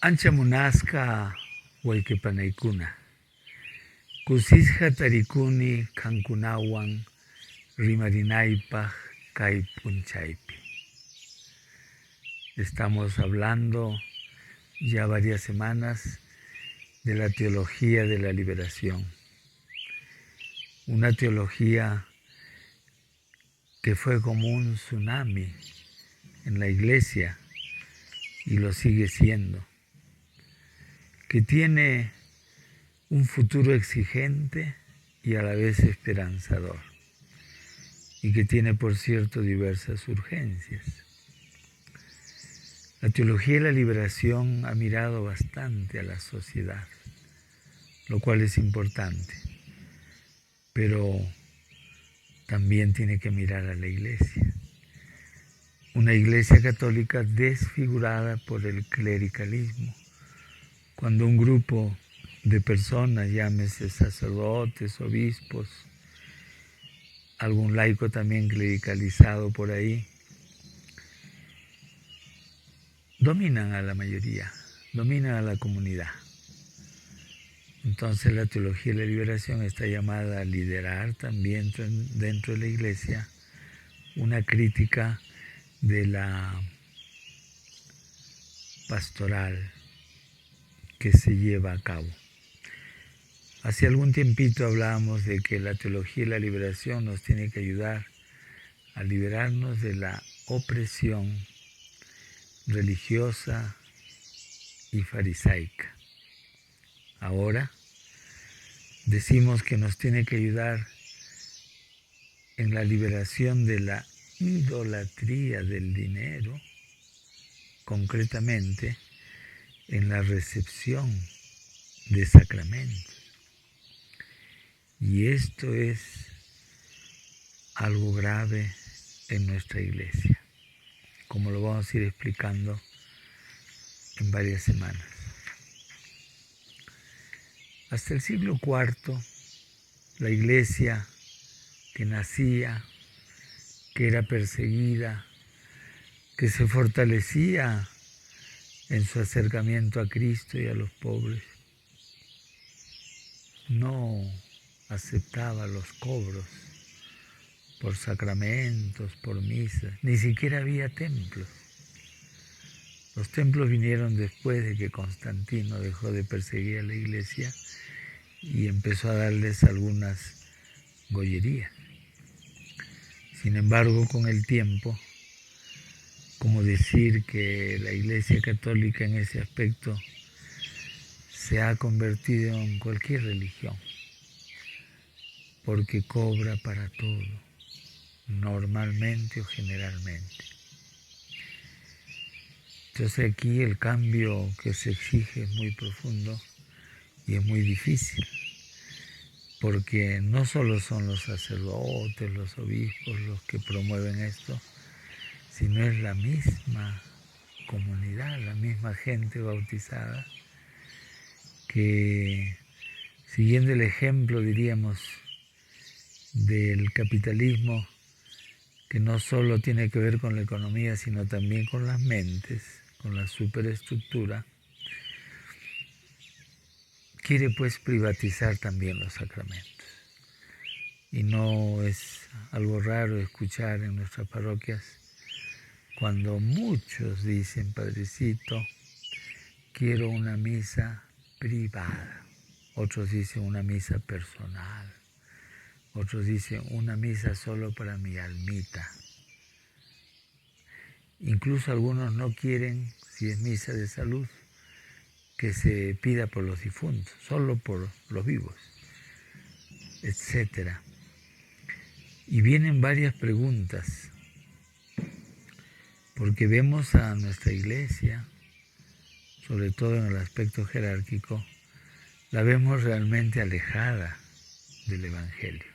Anchamunasqa wayqipanaykuna, kusisqa tarikuni qankunawan rimarinaypaq kay p'unchaypi. Estamos hablando ya varias semanas de la teología de la liberación, una teología que fue como un tsunami en la iglesia y lo sigue siendo, que tiene un futuro exigente y a la vez esperanzador, y que tiene, por cierto, diversas urgencias. La teología de la liberación ha mirado bastante a la sociedad, lo cual es importante, pero también tiene que mirar a la iglesia. Una iglesia católica desfigurada por el clericalismo. Cuando un grupo de personas, llámese sacerdotes, obispos, algún laico también clericalizado por ahí, dominan a la mayoría, dominan a la comunidad. Entonces la teología de la liberación está llamada a liderar también dentro de la iglesia una crítica de la pastoral que se lleva a cabo. Hace algún tiempito hablábamos de que la teología de la liberación nos tiene que ayudar a liberarnos de la opresión religiosa y farisaica. Ahora decimos que nos tiene que ayudar en la liberación de la idolatría del dinero, concretamente en la recepción de sacramentos. Y esto es algo grave en nuestra iglesia, como lo vamos a ir explicando en varias semanas. Hasta el siglo IV, la iglesia que nacía, que era perseguida, que se fortalecía en su acercamiento a Cristo y a los pobres, no aceptaba los cobros por sacramentos, por misas, ni siquiera había templos. Los templos vinieron después de que Constantino dejó de perseguir a la iglesia y empezó a darles algunas gollerías. Sin embargo, con el tiempo, como decir que la Iglesia Católica en ese aspecto se ha convertido en cualquier religión, porque cobra para todo, normalmente o generalmente. Entonces aquí el cambio que se exige es muy profundo y es muy difícil, porque no solo son los sacerdotes, los obispos los que promueven esto, sino es la misma comunidad, la misma gente bautizada, que siguiendo el ejemplo, diríamos, del capitalismo, que no solo tiene que ver con la economía, sino también con las mentes, con la superestructura, quiere pues privatizar también los sacramentos. Y no es algo raro escuchar en nuestras parroquias cuando muchos dicen: Padrecito, quiero una misa privada. Otros dicen una misa personal. Otros dicen una misa solo para mi almita. Incluso algunos no quieren, si es misa de salud, que se pida por los difuntos, solo por los vivos, etc. Y vienen varias preguntas, porque vemos a nuestra iglesia, sobre todo en el aspecto jerárquico, la vemos realmente alejada del Evangelio.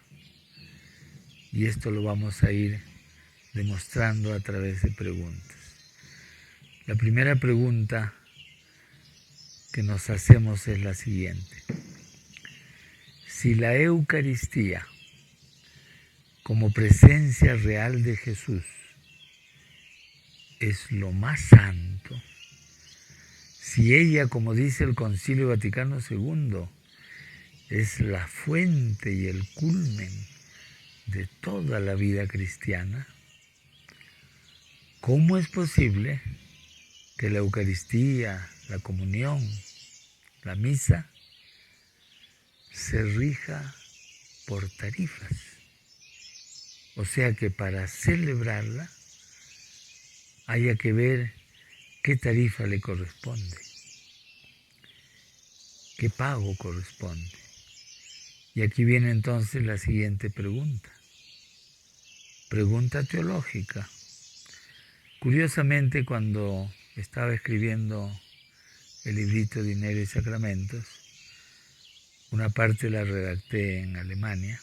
Y esto lo vamos a ir demostrando a través de preguntas. La primera pregunta que nos hacemos es la siguiente: si la Eucaristía, como presencia real de Jesús, es lo más santo, Si ella, como dice el Concilio Vaticano II, es la fuente y el culmen de toda la vida cristiana, ¿cómo es posible que la Eucaristía, la comunión, la misa, se rija por tarifas? O sea que para celebrarla haya que ver qué tarifa le corresponde, qué pago corresponde. Y aquí viene entonces la siguiente pregunta teológica. Curiosamente, cuando estaba escribiendo el librito Dinero y Sacramentos, una parte la redacté en Alemania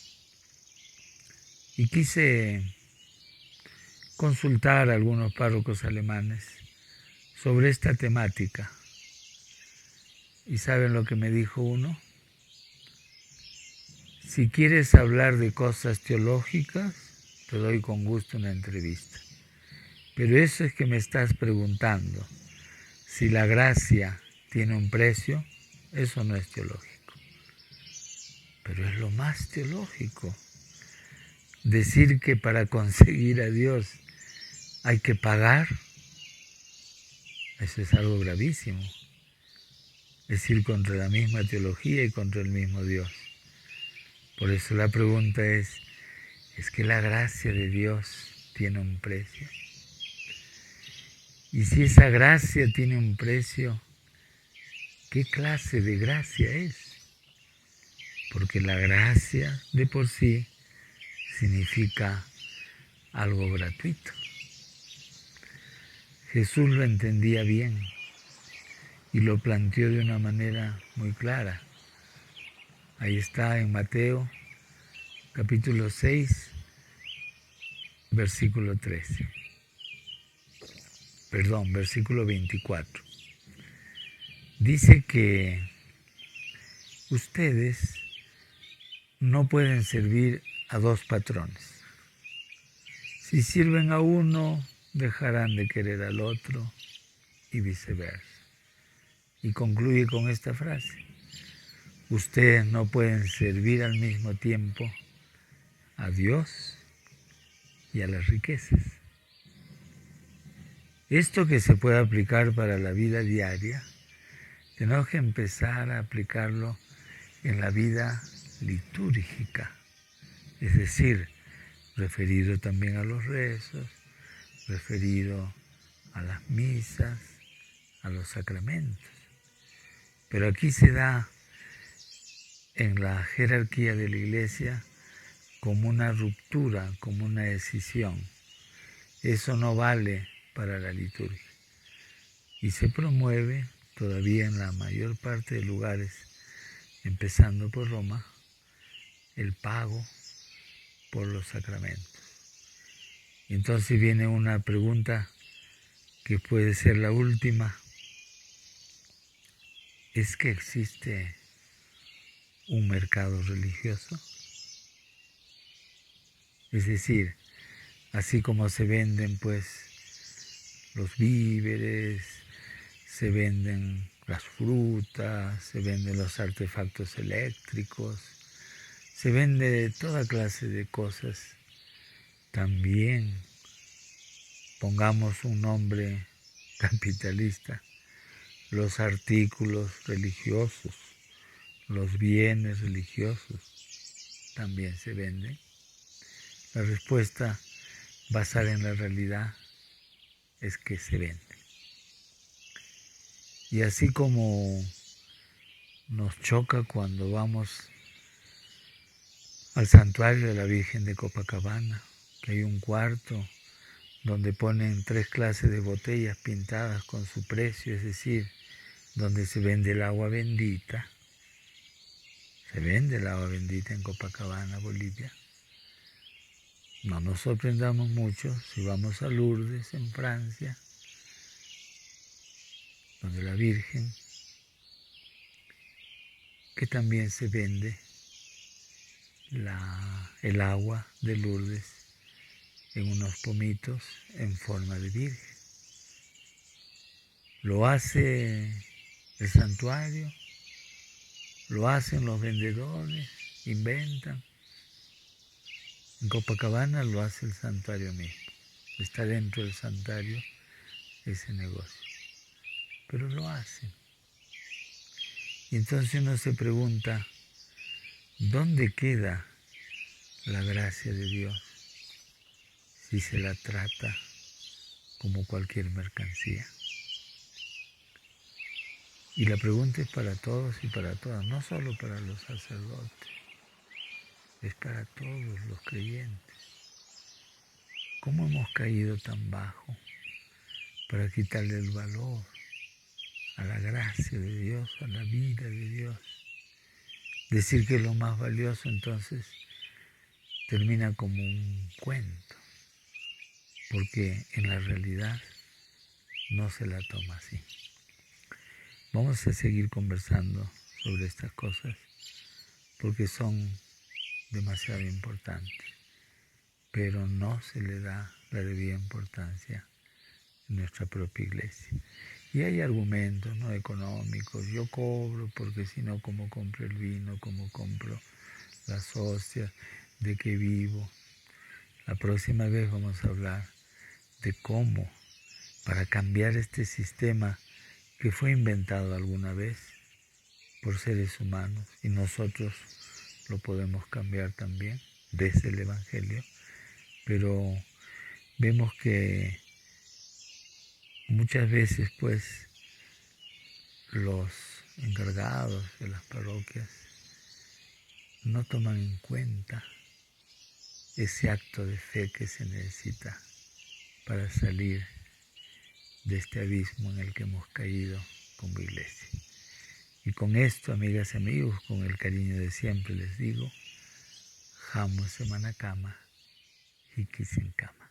y quise consultar a algunos párrocos alemanes sobre esta temática. ¿Y saben lo que me dijo uno? Si quieres hablar de cosas teológicas, te doy con gusto una entrevista. Pero eso es que me estás preguntando, si la gracia tiene un precio, eso no es teológico. Pero es lo más teológico. Decir que para conseguir a Dios hay que pagar, eso es algo gravísimo. Es ir contra la misma teología y contra el mismo Dios. Por eso la pregunta ¿es que la gracia de Dios tiene un precio? Y si esa gracia tiene un precio, ¿qué clase de gracia es? Porque la gracia de por sí significa algo gratuito. Jesús lo entendía bien y lo planteó de una manera muy clara. Ahí está en Mateo, capítulo 6, versículo 13. Versículo 24. Dice que ustedes no pueden servir a dos patrones. Si sirven a uno, dejarán de querer al otro y viceversa. Y concluye con esta frase: ustedes no pueden servir al mismo tiempo a Dios y a las riquezas. Esto que se puede aplicar para la vida diaria, tenemos que empezar a aplicarlo en la vida litúrgica, es decir, referido también a los rezos, referido a las misas, a los sacramentos. Pero aquí se da en la jerarquía de la Iglesia como una ruptura, como una decisión. Eso no vale para la liturgia. Y se promueve todavía en la mayor parte de lugares, empezando por Roma, el pago por los sacramentos. Y entonces viene una pregunta que puede ser la última. ¿Es que existe un mercado religioso? Es decir, así como se venden pues los víveres, se venden las frutas, se venden los artefactos eléctricos, se vende toda clase de cosas. También pongamos un nombre capitalista, los artículos religiosos, los bienes religiosos también se venden. La respuesta basada en la realidad es que se vende. Y así como nos choca cuando vamos al santuario de la Virgen de Copacabana, que hay un cuarto donde ponen 3 clases de botellas pintadas con su precio, es decir, donde se vende el agua bendita. Se vende el agua bendita en Copacabana, Bolivia. No nos sorprendamos mucho si vamos a Lourdes, en Francia, donde la Virgen, que también se vende el agua de Lourdes en unos pomitos en forma de Virgen. Lo hace el santuario, lo hacen los vendedores, inventan. En Copacabana lo hace el santuario mismo. Está dentro del santuario ese negocio. Pero lo hacen. Y entonces uno se pregunta, ¿dónde queda la gracia de Dios si se la trata como cualquier mercancía? Y la pregunta es para todos y para todas, no solo para los sacerdotes, es para todos los creyentes. ¿Cómo hemos caído tan bajo para quitarle el valor a la gracia de Dios, a la vida de Dios? Decir que es lo más valioso entonces termina como un cuento, porque en la realidad no se la toma así. Vamos a seguir conversando sobre estas cosas porque son demasiado importantes, pero no se le da la debida importancia en nuestra propia iglesia. Y hay argumentos no económicos, yo cobro porque si no, ¿cómo compro el vino? ¿Cómo compro las hostias? ¿De qué vivo? La próxima vez vamos a hablar de cómo, para cambiar este sistema que fue inventado alguna vez por seres humanos y nosotros lo podemos cambiar también desde el Evangelio, pero vemos que muchas veces pues los encargados de las parroquias no toman en cuenta ese acto de fe que se necesita para salir de este abismo en el que hemos caído como iglesia. Y con esto, amigas y amigos, con el cariño de siempre les digo, Jamo Semana Cama y Kisen Cama.